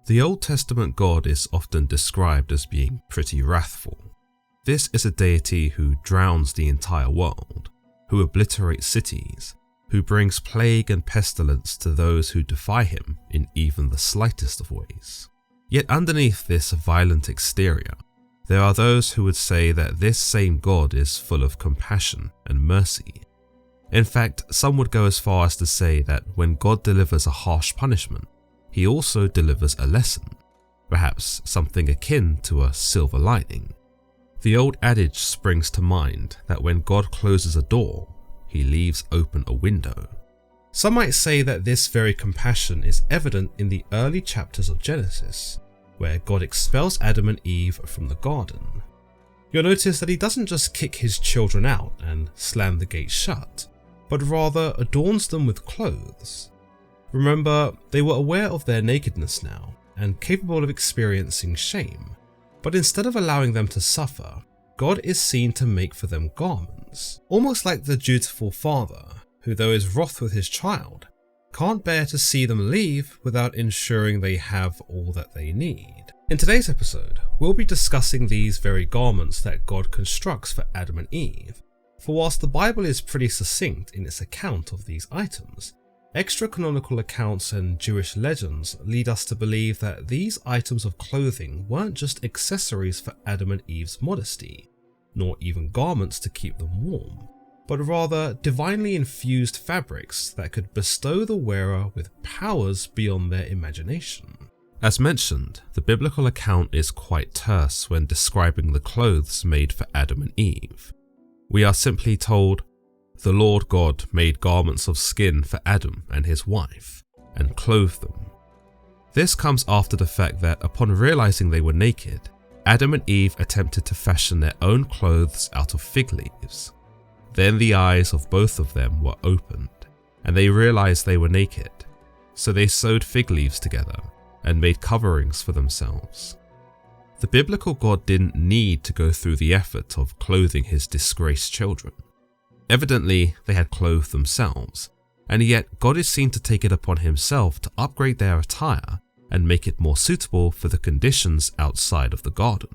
The Old Testament God is often described as being pretty wrathful. This is a deity who drowns the entire world, who obliterates cities, who brings plague and pestilence to those who defy him in even the slightest of ways. Yet underneath this violent exterior, there are those who would say that this same God is full of compassion and mercy. In fact, some would go as far as to say that when God delivers a harsh punishment, he also delivers a lesson, perhaps something akin to a silver lining. The old adage springs to mind that when God closes a door, he leaves open a window. Some might say that this very compassion is evident in the early chapters of Genesis, where God expels Adam and Eve from the garden. You'll notice that he doesn't just kick his children out and slam the gate shut, but rather adorns them with clothes. Remember, they were aware of their nakedness now and capable of experiencing shame, but instead of allowing them to suffer, God is seen to make for them garments, almost like the dutiful father who, though is wroth with his child, can't bear to see them leave without ensuring they have all that they need. In today's episode, we'll be discussing these very garments that God constructs for Adam and Eve, for whilst the Bible is pretty succinct in its account of these items, extra-canonical accounts and Jewish legends lead us to believe that these items of clothing weren't just accessories for Adam and Eve's modesty, nor even garments to keep them warm, but rather divinely infused fabrics that could bestow the wearer with powers beyond their imagination. As mentioned, the biblical account is quite terse when describing the clothes made for Adam and Eve. We are simply told, "The Lord God made garments of skin for Adam and his wife, and clothed them." This comes after the fact that upon realizing they were naked, Adam and Eve attempted to fashion their own clothes out of fig leaves. Then the eyes of both of them were opened, and they realized they were naked, so they sewed fig leaves together and made coverings for themselves. The biblical God didn't need to go through the effort of clothing his disgraced children. Evidently, they had clothed themselves, and yet God is seen to take it upon himself to upgrade their attire and make it more suitable for the conditions outside of the garden.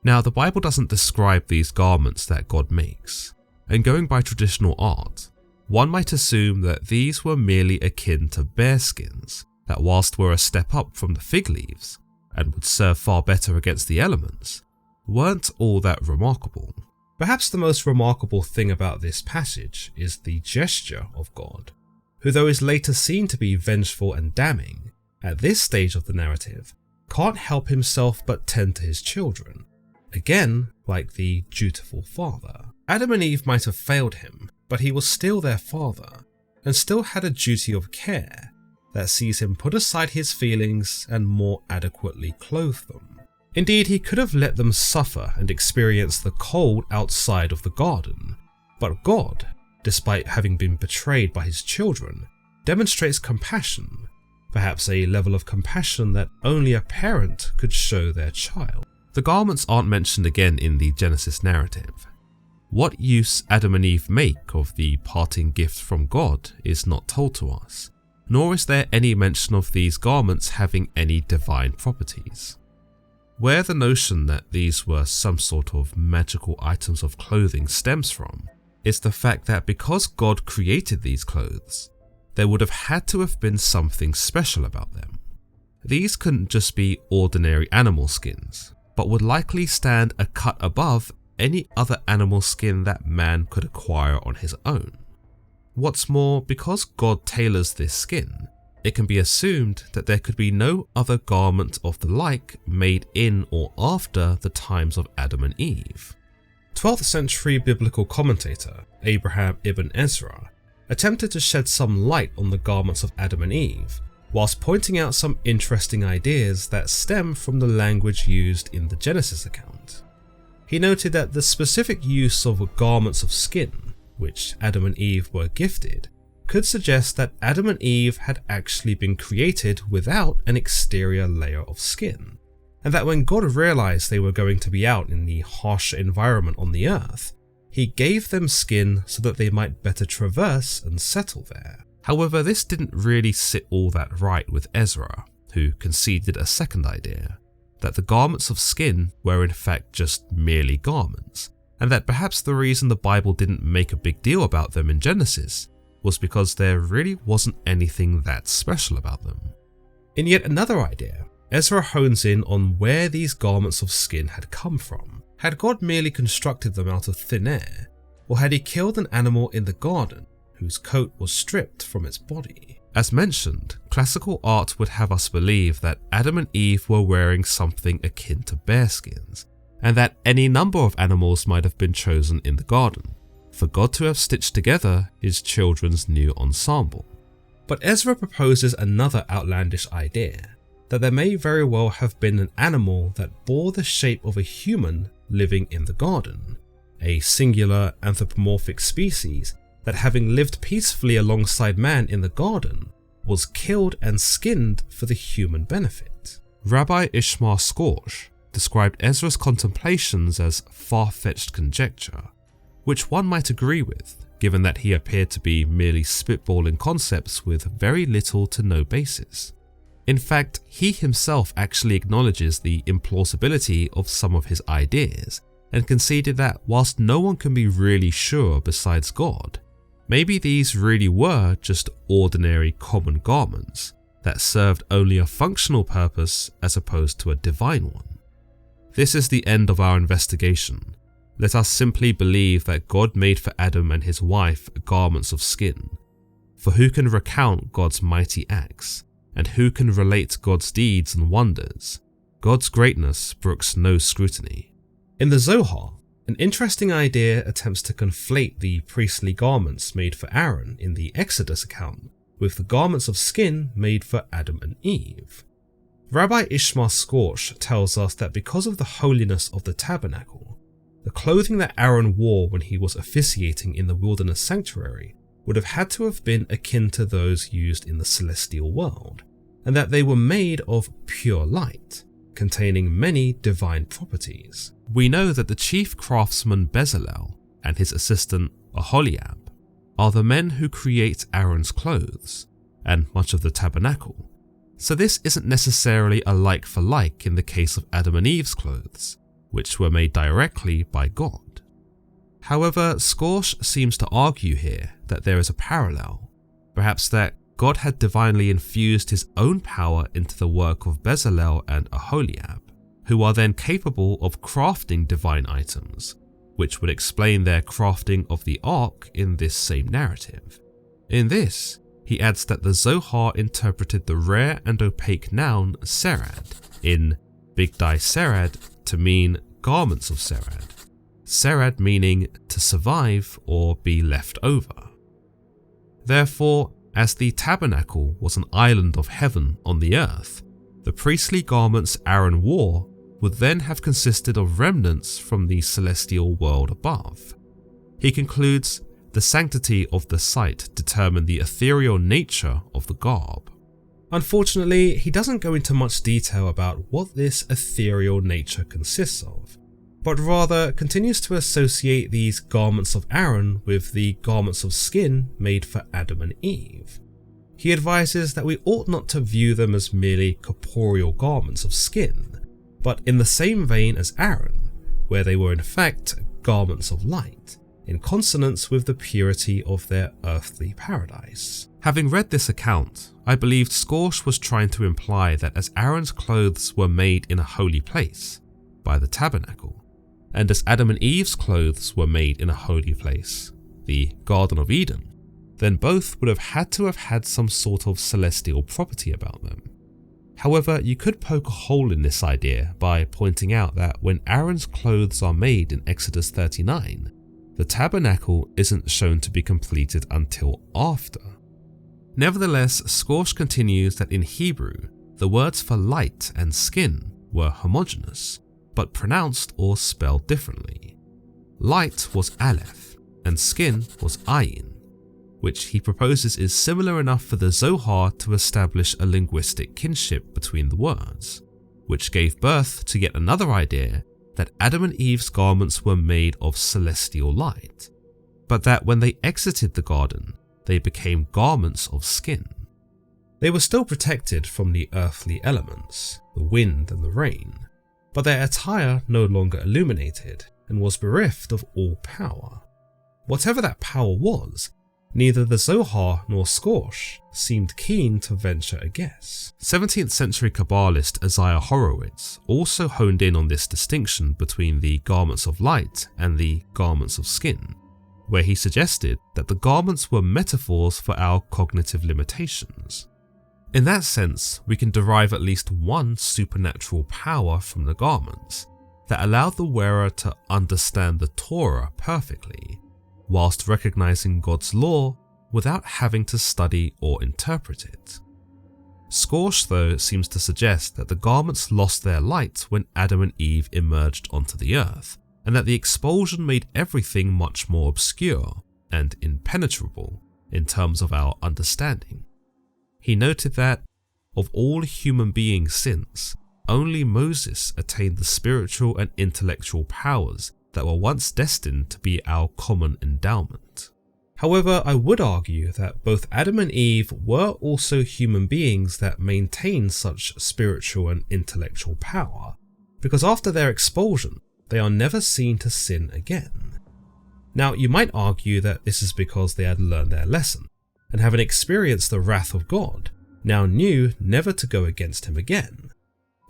Now, the Bible doesn't describe these garments that God makes, and going by traditional art, one might assume that these were merely akin to bear skins that, whilst were a step up from the fig leaves and would serve far better against the elements, weren't all that remarkable. Perhaps the most remarkable thing about this passage is the gesture of God, who, though is later seen to be vengeful and damning, at this stage of the narrative can't help himself but tend to his children, again like the dutiful father. Adam and Eve might have failed him, but he was still their father, and still had a duty of care that sees him put aside his feelings and more adequately clothe them. Indeed, he could have let them suffer and experience the cold outside of the garden, but God, despite having been betrayed by his children, demonstrates compassion, perhaps a level of compassion that only a parent could show their child. The garments aren't mentioned again in the Genesis narrative. What use Adam and Eve make of the parting gift from God is not told to us, nor is there any mention of these garments having any divine properties. Where the notion that these were some sort of magical items of clothing stems from is the fact that because God created these clothes, there would have had to have been something special about them. These couldn't just be ordinary animal skins, but would likely stand a cut above any other animal skin that man could acquire on his own. What's more, because God tailors this skin, it can be assumed that there could be no other garment of the like made in or after the times of Adam and Eve. 12th century biblical commentator Abraham ibn Ezra attempted to shed some light on the garments of Adam and Eve, whilst pointing out some interesting ideas that stem from the language used in the Genesis account. He noted that the specific use of garments of skin, which Adam and Eve were gifted, could suggest that Adam and Eve had actually been created without an exterior layer of skin, and that when God realized they were going to be out in the harsher environment on the earth, he gave them skin so that they might better traverse and settle there. However, this didn't really sit all that right with Ezra, who conceded a second idea, that the garments of skin were in fact just merely garments, and that perhaps the reason the Bible didn't make a big deal about them in Genesis was because there really wasn't anything that special about them. In yet another idea, Ezra hones in on where these garments of skin had come from. Had God merely constructed them out of thin air, or had he killed an animal in the garden whose coat was stripped from its body? As mentioned, classical art would have us believe that Adam and Eve were wearing something akin to bearskins, and that any number of animals might have been chosen in the garden, for God to have stitched together his children's new ensemble. But Ezra proposes another outlandish idea, that there may very well have been an animal that bore the shape of a human living in the garden, a singular anthropomorphic species that, having lived peacefully alongside man in the garden, was killed and skinned for the human benefit. Rabbi Ishmael Skorsh described Ezra's contemplations as far-fetched conjecture, which one might agree with, given that he appeared to be merely spitballing concepts with very little to no basis. In fact, he himself actually acknowledges the implausibility of some of his ideas, and conceded that whilst no one can be really sure besides God, maybe these really were just ordinary common garments that served only a functional purpose as opposed to a divine one. This is the end of our investigation. Let us simply believe that God made for Adam and his wife garments of skin. For who can recount God's mighty acts, and who can relate God's deeds and wonders? God's greatness brooks no scrutiny. In the Zohar, an interesting idea attempts to conflate the priestly garments made for Aaron in the Exodus account with the garments of skin made for Adam and Eve. Rabbi Ishmael Skorsh tells us that because of the holiness of the tabernacle, the clothing that Aaron wore when he was officiating in the wilderness sanctuary would have had to have been akin to those used in the celestial world, and that they were made of pure light, containing many divine properties. We know that the chief craftsman Bezalel and his assistant Aholiab are the men who create Aaron's clothes and much of the tabernacle, so this isn't necessarily a like for like in the case of Adam and Eve's clothes, which were made directly by God. However, Skorsh seems to argue here that there is a parallel, perhaps that God had divinely infused his own power into the work of Bezalel and Aholiab, who are then capable of crafting divine items, which would explain their crafting of the ark in this same narrative. In this, he adds that the Zohar interpreted the rare and opaque noun serad in Bigdai Serad to mean garments of serad, serad meaning to survive or be left over. Therefore, as the tabernacle was an island of heaven on the earth, the priestly garments Aaron wore would then have consisted of remnants from the celestial world above. He concludes, the sanctity of the site determined the ethereal nature of the garb. Unfortunately, he doesn't go into much detail about what this ethereal nature consists of, but rather continues to associate these garments of Aaron with the garments of skin made for Adam and Eve. He advises that we ought not to view them as merely corporeal garments of skin, but in the same vein as Aaron, where they were in fact garments of light, in consonance with the purity of their earthly paradise. Having read this account, I believed Skorsh was trying to imply that as Aaron's clothes were made in a holy place, by the tabernacle, and as Adam and Eve's clothes were made in a holy place, the Garden of Eden, then both would have had to have had some sort of celestial property about them. However, you could poke a hole in this idea by pointing out that when Aaron's clothes are made in Exodus 39, the tabernacle isn't shown to be completed until after. Nevertheless, Skorsh continues that in Hebrew, the words for light and skin were homogeneous, but pronounced or spelled differently. Light was aleph, and skin was ayin, which he proposes is similar enough for the Zohar to establish a linguistic kinship between the words, which gave birth to yet another idea that Adam and Eve's garments were made of celestial light, but that when they exited the garden, they became garments of skin. They were still protected from the earthly elements, the wind and the rain, but their attire no longer illuminated and was bereft of all power. Whatever that power was, neither the Zohar nor Scorch seemed keen to venture a guess. 17th century Kabbalist Isaiah Horowitz also honed in on this distinction between the garments of light and the garments of skin, where he suggested that the garments were metaphors for our cognitive limitations. In that sense, we can derive at least one supernatural power from the garments that allowed the wearer to understand the Torah perfectly, whilst recognizing God's law without having to study or interpret it. Scorch, though, seems to suggest that the garments lost their light when Adam and Eve emerged onto the earth, and that the expulsion made everything much more obscure and impenetrable in terms of our understanding. He noted that, of all human beings since, only Moses attained the spiritual and intellectual powers that were once destined to be our common endowment. However, I would argue that both Adam and Eve were also human beings that maintained such spiritual and intellectual power, because after their expulsion, they are never seen to sin again. Now, you might argue that this is because they had learned their lesson, and having experienced the wrath of God, now knew never to go against him again.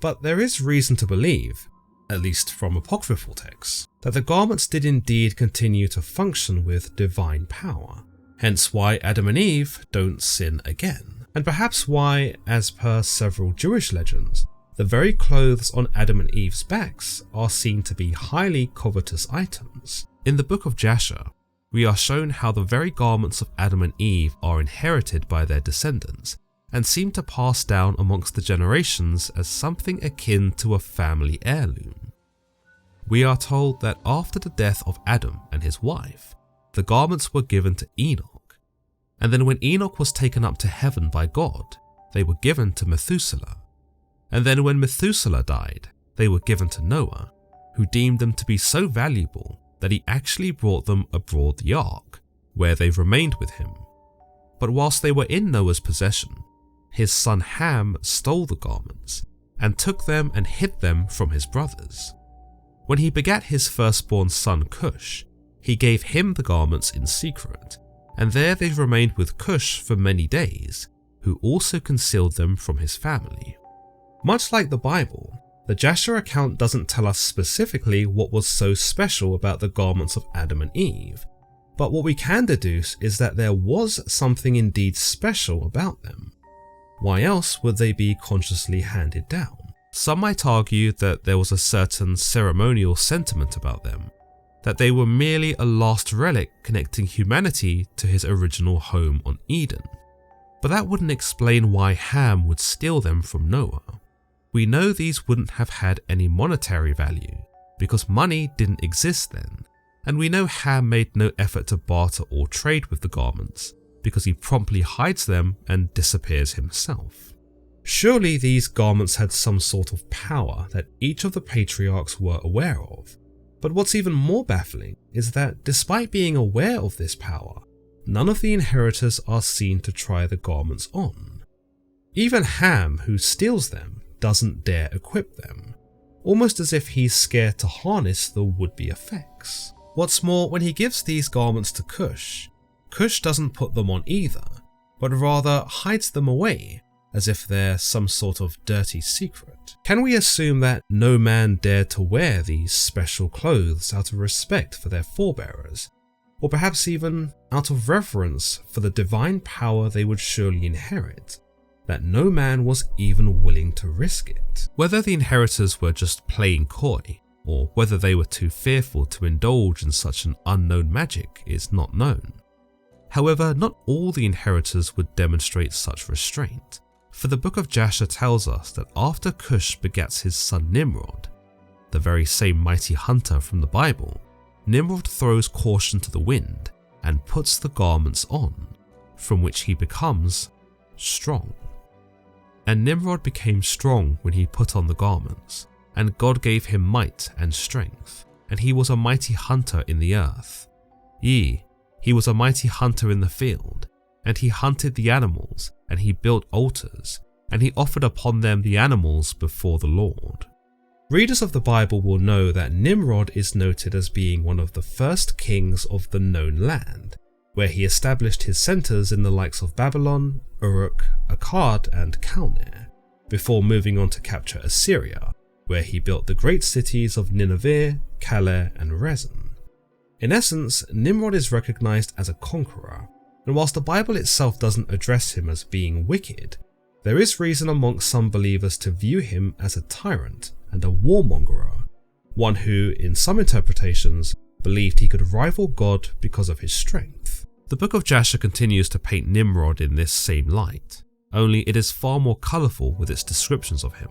But there is reason to believe, at least from apocryphal texts, that the garments did indeed continue to function with divine power, hence why Adam and Eve don't sin again, and perhaps why, as per several Jewish legends, the very clothes on Adam and Eve's backs are seen to be highly covetous items. In the book of Jasher, we are shown how the very garments of Adam and Eve are inherited by their descendants and seem to pass down amongst the generations as something akin to a family heirloom. We are told that after the death of Adam and his wife, the garments were given to Enoch, and then when Enoch was taken up to heaven by God, they were given to Methuselah, and then when Methuselah died, they were given to Noah, who deemed them to be so valuable that he actually brought them aboard the ark, where they remained with him. But whilst they were in Noah's possession, his son Ham stole the garments and took them and hid them from his brothers. When he begat his firstborn son Cush, he gave him the garments in secret, and there they remained with Cush for many days, who also concealed them from his family. Much like the Bible, the Jasher account doesn't tell us specifically what was so special about the garments of Adam and Eve, but what we can deduce is that there was something indeed special about them. Why else would they be consciously handed down? Some might argue that there was a certain ceremonial sentiment about them, that they were merely a last relic connecting humanity to his original home on Eden. But that wouldn't explain why Ham would steal them from Noah. We know these wouldn't have had any monetary value, because money didn't exist then, and we know Ham made no effort to barter or trade with the garments, because he promptly hides them and disappears himself. Surely these garments had some sort of power that each of the patriarchs were aware of, but what's even more baffling is that despite being aware of this power, none of the inheritors are seen to try the garments on. Even Ham, who steals them, doesn't dare equip them, almost as if he's scared to harness the would-be effects. What's more, when he gives these garments to Cush, Cush doesn't put them on either, but rather hides them away as if they're some sort of dirty secret. Can we assume that no man dared to wear these special clothes out of respect for their forebearers, or perhaps even out of reverence for the divine power they would surely inherit, that no man was even willing to risk it? Whether the inheritors were just playing coy, or whether they were too fearful to indulge in such an unknown magic is not known. However, not all the inheritors would demonstrate such restraint, for the book of Jasher tells us that after Cush begats his son Nimrod, the very same mighty hunter from the Bible, Nimrod throws caution to the wind and puts the garments on, from which he becomes strong. And Nimrod became strong when he put on the garments, and God gave him might and strength, and he was a mighty hunter in the earth. Yea, he was a mighty hunter in the field, and he hunted the animals, and he built altars, and he offered upon them the animals before the Lord. Readers of the Bible will know that Nimrod is noted as being one of the first kings of the known land, where he established his centers in the likes of Babylon, Uruk, Akkad, and Calneh, before moving on to capture Assyria, where he built the great cities of Nineveh, Calais, and Rezin. In essence, Nimrod is recognized as a conqueror, and whilst the Bible itself doesn't address him as being wicked, there is reason amongst some believers to view him as a tyrant and a warmongerer, one who, in some interpretations, believed he could rival God because of his strength. The book of Jasher continues to paint Nimrod in this same light, only it is far more colourful with its descriptions of him.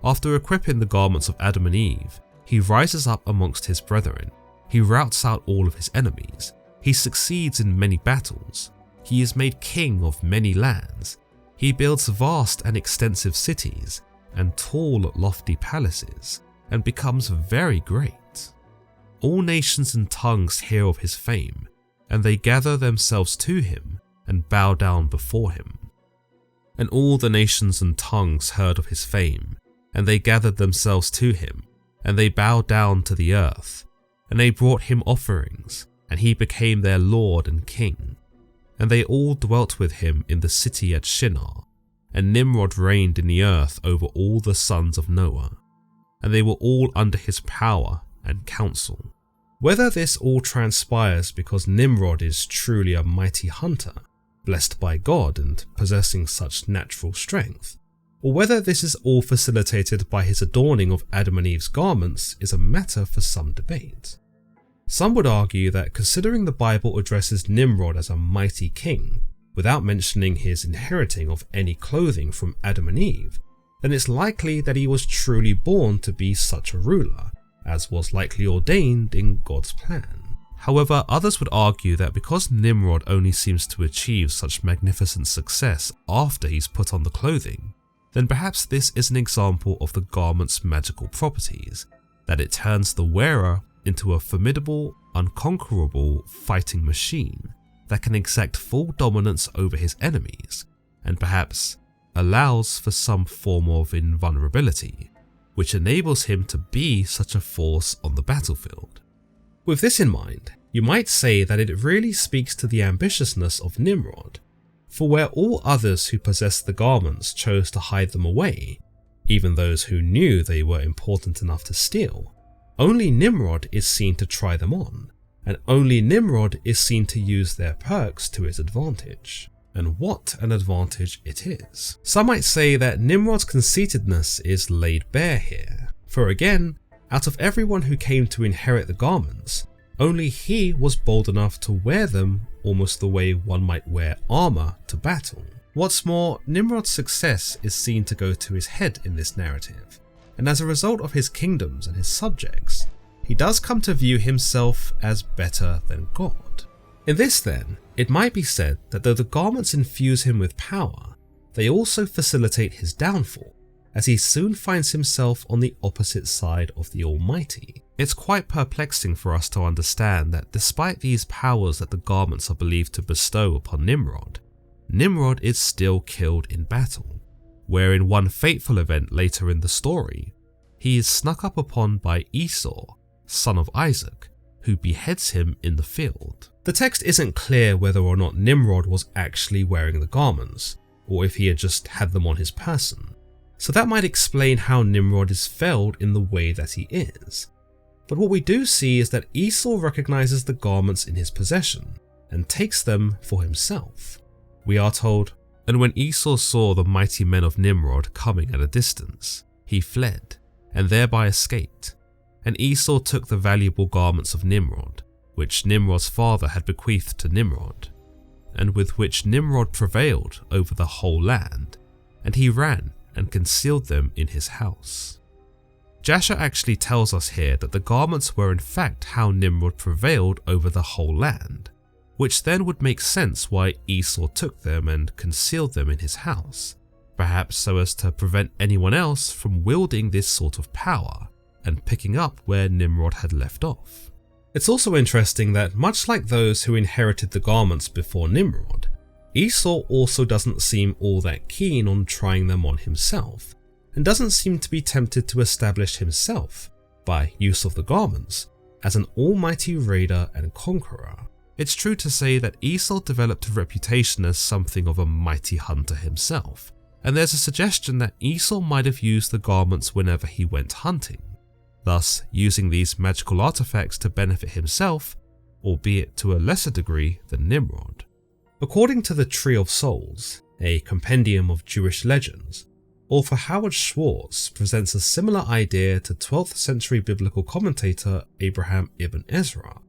After equipping the garments of Adam and Eve, he rises up amongst his brethren, he routs out all of his enemies, he succeeds in many battles, he is made king of many lands, he builds vast and extensive cities and tall lofty palaces, and becomes very great. All nations and tongues hear of his fame, and they gather themselves to him and bow down before him. And all the nations and tongues heard of his fame, and they gathered themselves to him, and they bowed down to the earth, and they brought him offerings, and he became their lord and king. And they all dwelt with him in the city at Shinar, and Nimrod reigned in the earth over all the sons of Noah, and they were all under his power and counsel. Whether this all transpires because Nimrod is truly a mighty hunter, blessed by God and possessing such natural strength, or whether this is all facilitated by his adorning of Adam and Eve's garments is a matter for some debate. Some would argue that considering the Bible addresses Nimrod as a mighty king, without mentioning his inheriting of any clothing from Adam and Eve, then it's likely that he was truly born to be such a ruler, as was likely ordained in God's plan. However, others would argue that because Nimrod only seems to achieve such magnificent success after he's put on the clothing, then perhaps this is an example of the garment's magical properties, that it turns the wearer into a formidable, unconquerable fighting machine that can exact full dominance over his enemies, and perhaps allows for some form of invulnerability, which enables him to be such a force on the battlefield. With this in mind, you might say that it really speaks to the ambitiousness of Nimrod, for where all others who possessed the garments chose to hide them away, even those who knew they were important enough to steal, only Nimrod is seen to try them on, and only Nimrod is seen to use their perks to his advantage. And what an advantage it is. Some might say that Nimrod's conceitedness is laid bare here, for again, out of everyone who came to inherit the garments, only he was bold enough to wear them almost the way one might wear armour to battle. What's more, Nimrod's success is seen to go to his head in this narrative, and as a result of his kingdoms and his subjects, he does come to view himself as better than God. In this then, it might be said that though the garments infuse him with power, they also facilitate his downfall, as he soon finds himself on the opposite side of the Almighty. It's quite perplexing for us to understand that despite these powers that the garments are believed to bestow upon Nimrod, Nimrod is still killed in battle, where in one fateful event later in the story, he is snuck up upon by Esau, son of Isaac, who beheads him in the field. The text isn't clear whether or not Nimrod was actually wearing the garments, or if he had just had them on his person, so that might explain how Nimrod is felled in the way that he is. But what we do see is that Esau recognizes the garments in his possession, and takes them for himself. We are told, "And when Esau saw the mighty men of Nimrod coming at a distance, he fled, and thereby escaped. And Esau took the valuable garments of Nimrod, which Nimrod's father had bequeathed to Nimrod, and with which Nimrod prevailed over the whole land, and he ran and concealed them in his house." Jasher actually tells us here that the garments were in fact how Nimrod prevailed over the whole land, which then would make sense why Esau took them and concealed them in his house, perhaps so as to prevent anyone else from wielding this sort of power and picking up where Nimrod had left off. It's also interesting that much like those who inherited the garments before Nimrod, Esau also doesn't seem all that keen on trying them on himself, and doesn't seem to be tempted to establish himself, by use of the garments, as an almighty raider and conqueror. It's true to say that Esau developed a reputation as something of a mighty hunter himself, and there's a suggestion that Esau might have used the garments whenever he went hunting, thus using these magical artifacts to benefit himself, albeit to a lesser degree than Nimrod. According to the Tree of Souls, a compendium of Jewish legends, author Howard Schwartz presents a similar idea to 12th century biblical commentator Abraham ibn Ezra,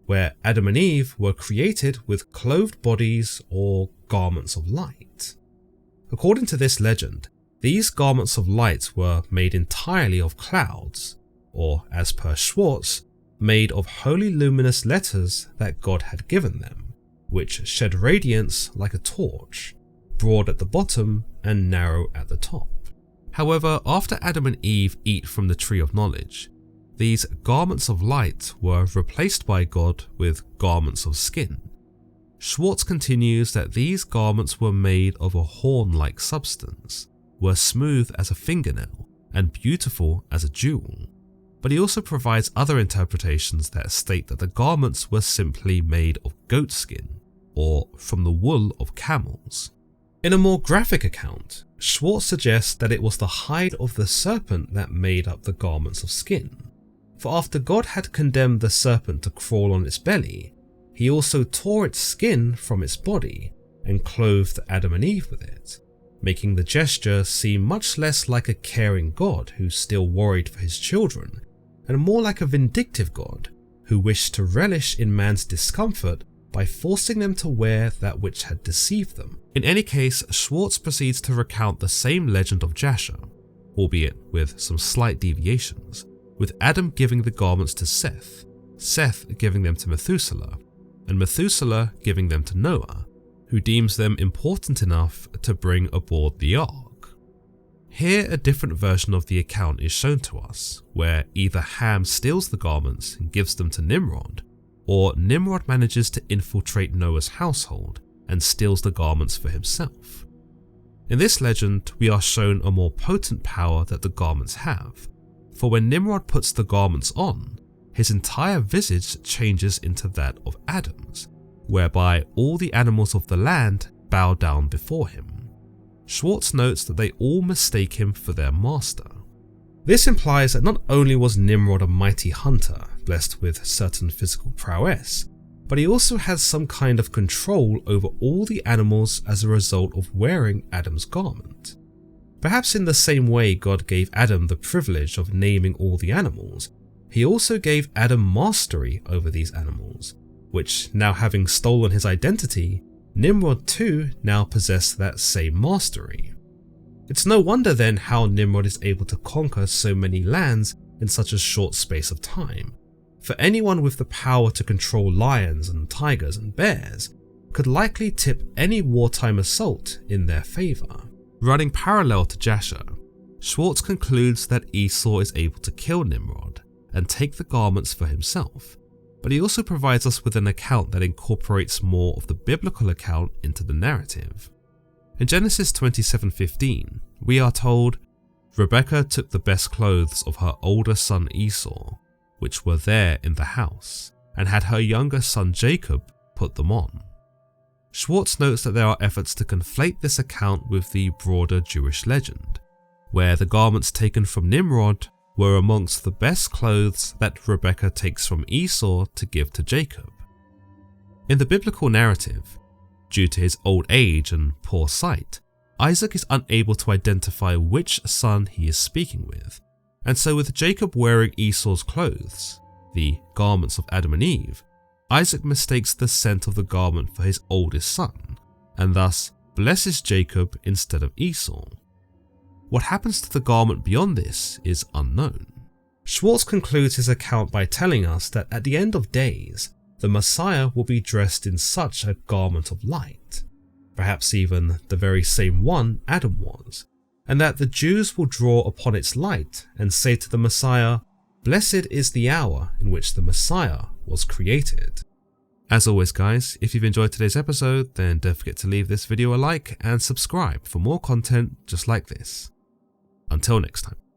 where Adam and Eve were created with clothed bodies or garments of light. According to this legend, these garments of light were made entirely of clouds, or as per Schwartz, made of holy luminous letters that God had given them, which shed radiance like a torch, broad at the bottom and narrow at the top. However, after Adam and Eve eat from the tree of knowledge, these garments of light were replaced by God with garments of skin. Schwartz continues that these garments were made of a horn-like substance, were smooth as a fingernail, and beautiful as a jewel. But he also provides other interpretations that state that the garments were simply made of goat skin, or from the wool of camels. In a more graphic account, Schwartz suggests that it was the hide of the serpent that made up the garments of skin. For after God had condemned the serpent to crawl on its belly, he also tore its skin from its body and clothed Adam and Eve with it, making the gesture seem much less like a caring God who still worried for his children, and more like a vindictive God who wished to relish in man's discomfort by forcing them to wear that which had deceived them. In any case, Schwartz proceeds to recount the same legend of Jasher, albeit with some slight deviations, with Adam giving the garments to Seth, Seth giving them to Methuselah, and Methuselah giving them to Noah, who deems them important enough to bring aboard the ark. Here a different version of the account is shown to us, where either Ham steals the garments and gives them to Nimrod, or Nimrod manages to infiltrate Noah's household and steals the garments for himself. In this legend, we are shown a more potent power that the garments have, for when Nimrod puts the garments on, his entire visage changes into that of Adam's, whereby all the animals of the land bow down before him. Schwartz notes that they all mistake him for their master. This implies that not only was Nimrod a mighty hunter, blessed with certain physical prowess, but he also had some kind of control over all the animals as a result of wearing Adam's garment. Perhaps in the same way God gave Adam the privilege of naming all the animals, he also gave Adam mastery over these animals, which, now having stolen his identity, Nimrod too now possessed that same mastery. It's no wonder then how Nimrod is able to conquer so many lands in such a short space of time, for anyone with the power to control lions and tigers and bears could likely tip any wartime assault in their favour. Running parallel to Jasher, Schwartz concludes that Esau is able to kill Nimrod and take the garments for himself, but he also provides us with an account that incorporates more of the biblical account into the narrative. In Genesis 27:15, we are told, Rebekah took the best clothes of her older son Esau, which were there in the house, and had her younger son Jacob put them on. Schwartz notes that there are efforts to conflate this account with the broader Jewish legend, where the garments taken from Nimrod were amongst the best clothes that Rebekah takes from Esau to give to Jacob. In the biblical narrative, due to his old age and poor sight, Isaac is unable to identify which son he is speaking with, and so with Jacob wearing Esau's clothes, the garments of Adam and Eve, Isaac mistakes the scent of the garment for his oldest son, and thus blesses Jacob instead of Esau. What happens to the garment beyond this is unknown. Schwartz concludes his account by telling us that at the end of days, the Messiah will be dressed in such a garment of light, perhaps even the very same one Adam was, and that the Jews will draw upon its light and say to the Messiah, "Blessed is the hour in which the Messiah was created." As always guys, if you've enjoyed today's episode, then don't forget to leave this video a like and subscribe for more content just like this. Until next time.